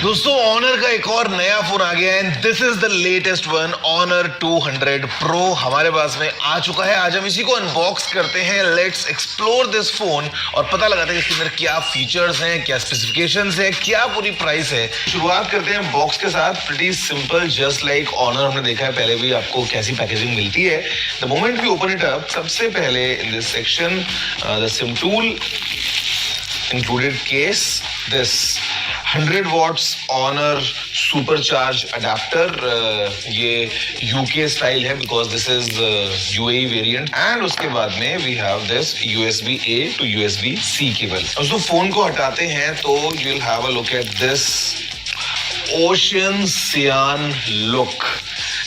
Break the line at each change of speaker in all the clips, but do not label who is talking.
दोस्तों ऑनर का एक और नया फोन आ गया है and this is the latest one Honor 200 Pro हमारे पास में आ चुका है। आज हम इसी को अनबॉक्स करते हैं। लेट्स एक्सप्लोर दिस फोन और पता लगाते हैं इसके अंदर क्या फीचर्स हैं, क्या स्पेसिफिकेशंस है, क्या पूरी प्राइस है। शुरुआत करते हैं बॉक्स के साथ। Pretty simple, just like Honor हमने देखा है पहले भी आपको कैसी पैकेजिंग मिलती है। The moment we open it up, सबसे पहले in this section the SIM tool, included case, this 100 watts Honor supercharge adapter, ये UK स्टाइल है because this is UAE variant, and उसके बाद में we have this USB A to USB C cable. दोस्तों phone को हटाते हैं तो you'll have a look at this ocean cyan look।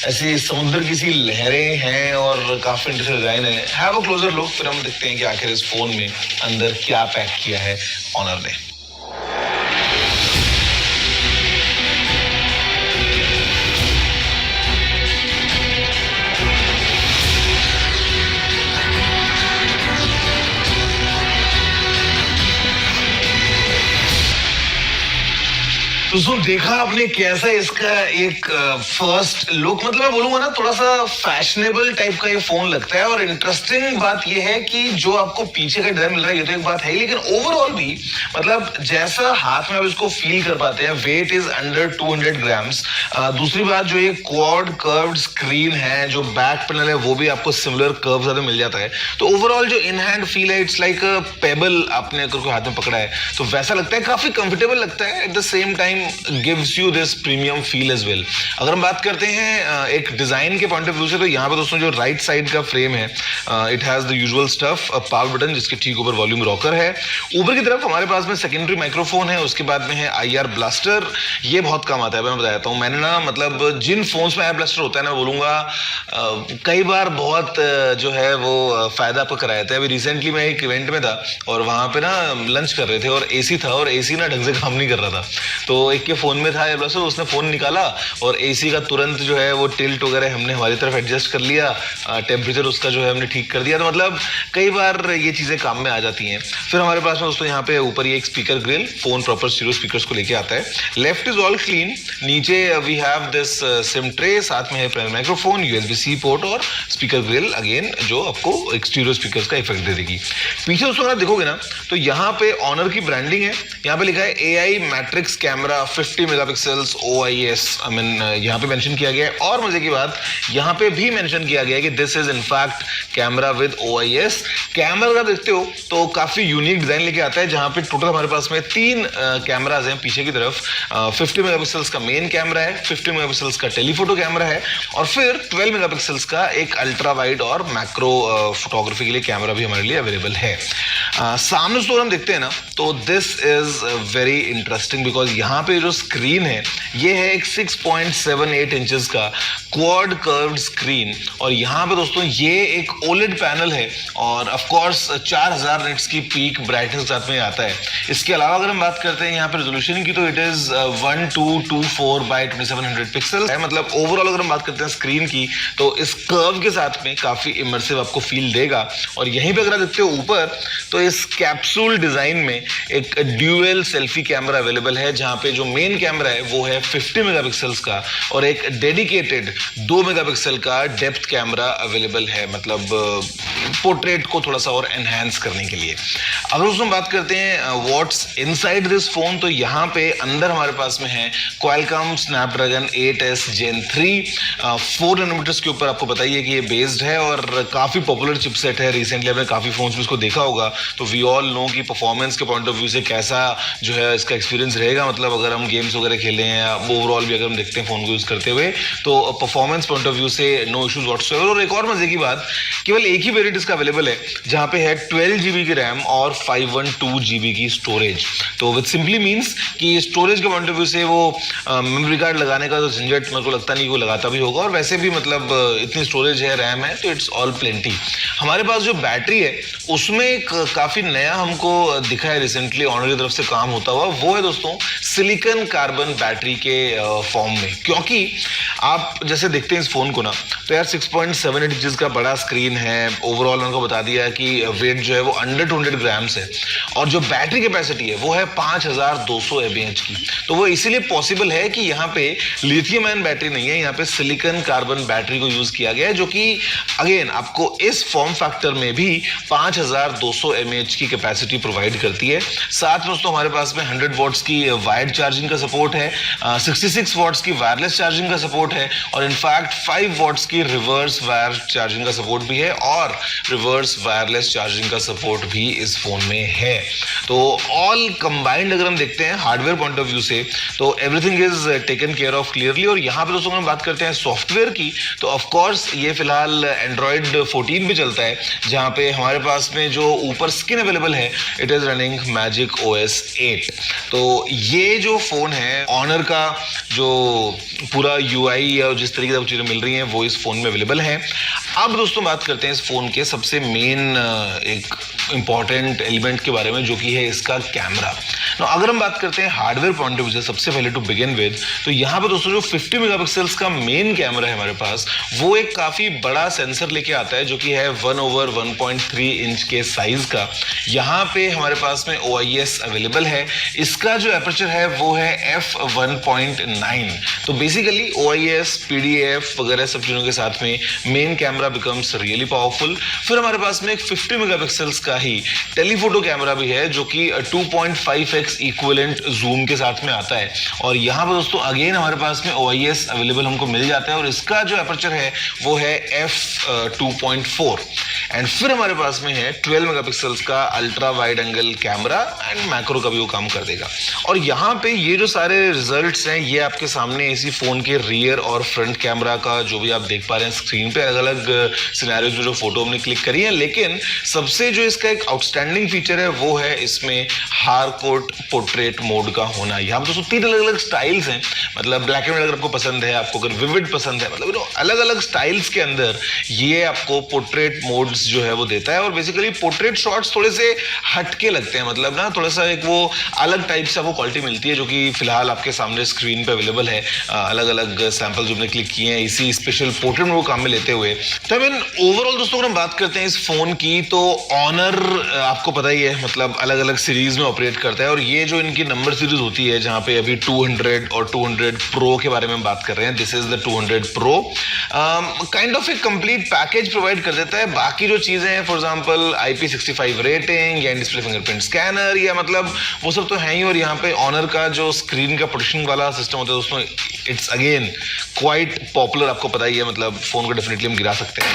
ऐसी समुद्र की सी लहरें हैं और काफी इंटरेस्टिंग डिजाइन है। हैव अ क्लोजर लुक, फिर हम देखते हैं कि आखिर इस फोन में अंदर क्या पैक किया है ऑनर ने। दोस्तों देखा आपने कैसा इसका एक फर्स्ट लुक, मतलब मैं बोलूंगा ना थोड़ा सा फैशनेबल टाइप का ये फोन लगता है। और इंटरेस्टिंग बात ये है कि जो आपको पीछे का डिजाइन मिल रहा है ये तो एक बात है, लेकिन ओवरऑल भी मतलब जैसा हाथ में आप इसको फील कर पाते हैं, वेट इज अंडर 200 ग्राम्स। दूसरी बात, जो ये क्वाड कर्व्ड स्क्रीन है, जो बैक पैनल है वो भी आपको सिमिलर कर्व ज्यादा मिल जाता है। तो ओवरऑल जो इन हैंड फील है, इट्स लाइक अ पेबल आपने अगर कोई हाथ में पकड़ा है तो वैसा लगता है, काफी कंफर्टेबल लगता है। At the same time gives you this premium feel as well। अगर हम बात करते हैं एक डिजाइन के पॉइंट ऑफ व्यू से, तो यहाँ पे दोस्तों जो राइट साइड का फ्रेम है, it has the usual stuff, power button जिसके ठीक ऊपर वॉल्यूम रॉकर है। ऊपर की तरफ हमारे पास में सेकेंडरी माइक्रोफोन है, उसके बाद में है IR ब्लास्टर। ये बहुत काम आता है, मैं बताता हूँ। मैंने ना मतलब जिन फोन्स में IR ब्लास्टर होता है ना, मैं बोलूंगा कई बार बहुत जो है वो फायदा आपको कराया था। अभी रिसेंटली मैं एक इवेंट में था और वहां पे ना लंच कर रहे थे और AC था और AC ना ढंग से काम नहीं कर रहा था। तो एक के फोन में था एयरब्लास्टर, उसने फोन निकाला और AC का तुरंत जो है वो टिल्ट वगैरह हमने हमारी तरफ एडजस्ट कर लिया, टेम्परेचर उसका जो है हमने ठीक कर दिया। तो मतलब कई बार ये चीजें काम में आ जाती हैं। फिर हमारे पास में दोस्तों यहाँ पे ऊपर ये एक speaker grill, phone proper stereo speakers को लेके आता है। Left is all clean. नीचे we have this SIM tray, साथ में है प्राइमरी माइक्रोफोन, USB-C पोर्ट और स्पीकर ग्रिल अगेन, जो आपको एक स्टीरियो स्पीकर्स का इफेक्ट दे देगी। पीछे दोस्तों अगर देखोगे ना तो यहाँ पे ऑनर की ब्रांडिंग है। यहाँ पे लिखा है AI matrix camera 50 megapixels OIS, I mean यहाँ पे मेंशन किया गया है। और मजे की बात, यहाँ पे भी मेंशन किया गया है कि this is in fact camera with OIS। Camera अगर देखते हो तो काफी यूनिक डिजाइन लेके आता है, जहाँ पे टोटल हमारे पास में 3 कैमराज हैं पीछे की तरफ। 50 मेगापिक्सल्स का मेन कैमरा है, 50 मेगापिक्सल्स का टेलीफोटो कैमरा है और फिर 12 मेगापिक्सल्स का एक अल्ट्रा वाइड और मैक्रो फोटोग्राफी के लिए कैमरा भी हमारे लिए अवेलेबल है। सामने से हम देखते हैं ना तो this is very interesting because यहाँ पे जो स्क्रीन है ये है एक 6.78 इंचेस का क्वाड कर्व्ड स्क्रीन। और यहाँ पे दोस्तों ये एक OLED पैनल है और ऑफ कोर्स 4000 निट्स की पीक ब्राइटनेस के साथ में आता है। इसके अलावा अगर हम बात करते हैं यहाँ पे रेजोल्यूशन की तो इट इज 1224x2700 पिक्सल है। मतलब ओवरऑल अगर हम बात करते हैं स्क्रीन की तो इस कर्व के साथ में काफी इमर्सिव आपको फील देगा। और यहीं पे अगर देखते हो ऊपर तो इस कैप्सूल डिजाइन में एक ड्यूअल सेल्फी कैमरा अवेलेबल है, जहाँ पे जो मेन कैमरा है वो है 50 मेगापिक्सल्स का और एक डेडिकेटेड 2 मेगापिक्सल का डेप्थ कैमरा अवेलेबल है, मतलब पोर्ट्रेट को थोड़ा सा और एनहांस करने के लिए। अगर उसमें बात करते हैं व्हाट्स इनसाइड दिस फोन, तो यहाँ पे अंदर हमारे पास में है Qualcomm Snapdragon 8s Gen 3 4 nanometres के ऊपर। आपको बताइए कि ये बेस्ड है और काफी पॉपुलर चिपसेट है। रिसेंटली आपने काफी फोन्स में इसको देखा होगा, तो वी ऑल नो कि परफॉर्मेंस के पॉइंट ऑफ व्यू से कैसा जो है इसका एक्सपीरियंस रहेगा। मतलब अगर हम गेम्स वगैरह खेलें या ओवरऑल भी अगर हम देखते हैं फोन को यूज करते हुए तो परफॉर्मेंस पॉइंट ऑफ व्यू से नो इश्यूज व्हाटसोएवर। और एक और मजे की बात, केवल एक ही वेरिएंट इसका अवेलेबल है जहां पे है 12 GB की रैम और 512 GB की स्टोरेज। तो विच सिंपली मीन्स कि स्टोरेज के पॉइंट ऑफ व्यू से वो मेमोरी कार्ड लगाने का जो झंझट मेरे को लगता नहीं वो लगाता भी होगा। और वैसे भी मतलब इतनी स्टोरेज है, रैम है, तो इट्स ऑल प्लेंटी। हमारे पास जो बैटरी है उसमें एक काफी नया हमको दिखा है रिसेंटली ऑनर की तरफ से काम होता हुआ, वो है दोस्तों सिलिकॉन कार्बन बैटरी के फॉर्म में। क्योंकि आप जैसे देखते हैं इस फोन को ना, तो यार 6.78 इंचेस का बड़ा स्क्रीन है। ओवरऑल उनको बता दिया कि वेट जो है वो अंडर 200 ग्राम्स है, और जो बैटरी कैपेसिटी है वो है 5200 mAh की। तो वो इसीलिए पॉसिबल है कि यहाँ पे लिथियम आयन बैटरी नहीं है, यहाँ पे सिलिकॉन कार्बन बैटरी को यूज किया गया है, जो कि अगेन आपको इस फॉर्म फैक्टर में भी 5200 mAh की कैपेसिटी प्रोवाइड करती है। साथ में दोस्तों हमारे पास में 100 वॉट्स की वायर्ड चार्जिंग का सपोर्ट है, 66 वॉट्स की वायरलेस चार्जिंग का सपोर्ट है, और इनफैक्ट 5 वॉट्स की रिवर्स वायर चार्जिंग का सपोर्ट भी है, और रिवर्स वायरलेस चार्जिंग का सपोर्ट भी इस फोन में है। तो ऑल कंबाइंड अगर हम देखते हैं हार्डवेयर पॉइंट ऑफ व्यू से, तो everything is taken care of clearly. और यहाँ पे दोस्तों हम बात करते हैं सॉफ्टवेयर की, तो ऑफ कोर्स ये फिलहाल एंड्रॉइड 14 पे चलता है, जहाँ पे हमारे पास में जो ऊपर स्किन अवेलेबल है, it is running magic OS 8। तो ये जो फोन है, ऑनर का जो पूरा UI या जिस तरीके से चीजें मिल रही हैं वो इस फोन में अवेलेबल है। अब दोस्तों बात करते हैं इस फोन के सबसे मेन एक इंपॉर्टेंट एलिमेंट के बारे में, जो कि है इसका कैमरा। तो अगर हम बात करते हैं हार्डवेयर पॉइंट ऑफ व्यू से, सबसे पहले टू बिगिन विद, तो यहाँ पे दोस्तों जो 50 मेगापिक्सल्स का मेन कैमरा है हमारे पास, वो एक काफी बड़ा सेंसर लेके आता है, जो कि है 1/1.3 इंच के साइज का। यहाँ पे हमारे पास में OIS अवेलेबल है। इसका जो एपर्चर है वो है f1.9। तो बेसिकली OIS, PDAF वगैरह सब चीजों के साथ में main camera becomes really powerful. फिर हमारे पास में एक 50 मेगापिक्सल्स का ही टेलीफोटो कैमरा भी है, जो कि 2.5x इक्विवेलेंट जूम के साथ में आता है। और यहाँ पर दोस्तों अगेन हमारे पास में OIS अवेलेबल हमको मिल जाता है, और इसका जो एपर्चर है वो है f2.4। एंड फिर हमारे पास में है 12 मेगापिक्सल्स का ultra wide angle camera, and macro का भी वो काम कर देगा। और यहाँ पे ये जो सारे रिजल्ट्स हैं, ये आपके सामने इसी फोन के रियर और फ्रंट कैमरा का जो भी आप देख पा रहे हैं स्क्रीन पे, अलग अलग सिनेरियोज में जो फोटो हमने क्लिक करी है। लेकिन सबसे जो इसका एक आउटस्टैंडिंग फीचर है वो है इसमें हार्डकोर पोर्ट्रेट मोड का होना। यहाँ पे दोस्तों 3 अलग अलग स्टाइल्स हैं, मतलब ब्लैक एंड व्हाइट अगर आपको पसंद है, आपको अगर विविड पसंद है, मतलब अलग अलग स्टाइल्स के अंदर ये आपको पोर्ट्रेट मोड्स जो है वो देता है। और बेसिकली पोर्ट्रेट शॉट्स थोड़े से हटके लगते हैं, मतलब ना थोड़ा सा एक वो अलग टाइप से आपको क्वालिटी मिलती है, जो कि फिलहाल आपके सामने स्क्रीन पे अवेलेबल है। अलग अलग सैंपल जो हमने क्लिक किए हैं इसी स्पेशल पोर्ट्रेट मोड को काम में लेते हुए। तो आई मीन ओवरऑल दोस्तों अगर हम बात करते हैं इस फोन की, तो ऑनर आपको पता ही है, मतलब अलग अलग सीरीज में ऑपरेट करता है। और ये जो इनकी नंबर सीरीज होती है, जहाँ पे अभी 200 और 200 प्रो के बारे में बात कर रहे हैं, this is the 200 pro, kind of एक कंप्लीट पैकेज प्रोवाइड कर देता है। बाकी जो चीजें हैं, फॉर एग्जांपल IP65 रेटिंग या डिस्प्ले फिंगरप्रिंट स्कैनर, या मतलब वो सब तो है ही। और यहाँ पे ऑनर का जो स्क्रीन का प्रोटेक्शन वाला सिस्टम होता है दोस्तों, इट्स अगेन क्वाइट पॉपुलर, आपको पता ही है, मतलब फोन को डेफिनेटली हम गिरा सकते हैं।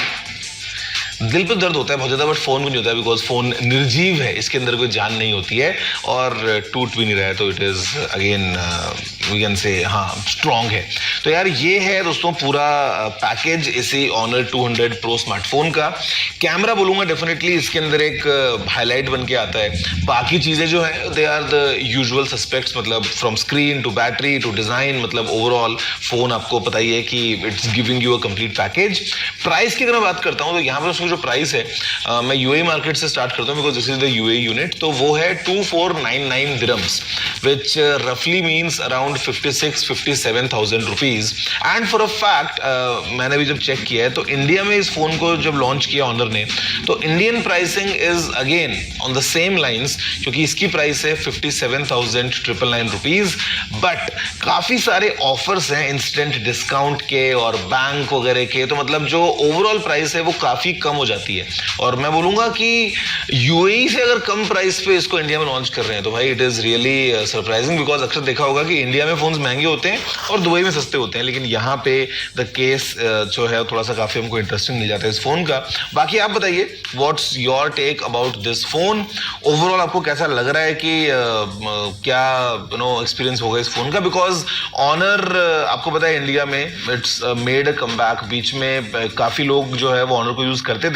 दिल पे दर्द होता है बहुत ज़्यादा, बट फोन को नहीं होता है, बिकॉज फोन निर्जीव है, इसके अंदर कोई जान नहीं होती है, और टूट भी नहीं रहा है, तो it is again we can say हाँ स्ट्रॉन्ग है। तो यार ये है दोस्तों पूरा पैकेज इसी ऑनर 200 प्रो स्मार्टफोन का। कैमरा बोलूँगा डेफिनेटली इसके अंदर एक हाईलाइट बन के आता है। बाकी चीज़ें जो है they are the usual suspects, मतलब from screen to battery to design, मतलब ओवरऑल फोन आपको पता ही है कि it's giving you a complete package. Price की अगर मैं बात करता हूँ, तो यहाँ पर जो प्राइस है, मैं UAE मार्केट से स्टार्ट करता हूँ, because this is the UAE unit. तो वो है 2499 दिरहम्स, विच रफली means around 56-57,000 rupees. And for a fact मैंने भी जब चेक किया है, तो इंडिया में इस फोन को जब लॉन्च किया ऑनर ने, तो Indian pricing is again on the same lines, क्योंकि इसकी प्राइस है 57,999 रुपीज। बट काफी सारे ऑफर्स हैं इंस्टेंट डिस्काउंट के और बैंक वगैरह के, तो मतलब जो ओवरऑल प्राइस है वो काफी कम हो जाती है। और मैं बोलूंगा कि UAE से अगर कम प्राइस पे इसको इंडिया में लॉन्च कर रहे हैं, तो भाई it is really surprising, because अक्सर देखा होगा कि इंडिया में फोन्स महंगे होते हैं और दुबई में सस्ते होते हैं, लेकिन यहाँ पे द केस जो है थोड़ा सा काफी हमको इंटरेस्टिंग मिल जाता है इस फोन का। बाकी आप बताइए what's your take about this phone, overall आपको कैसा लग रहा है कि क्या एक्सपीरियंस होगा इस फोन का, बिकॉज ऑनर आपको पता है इंडिया में इट्स मेड अ कमबैक। बीच में काफी लोग जो है वो ऑनर को यूज करते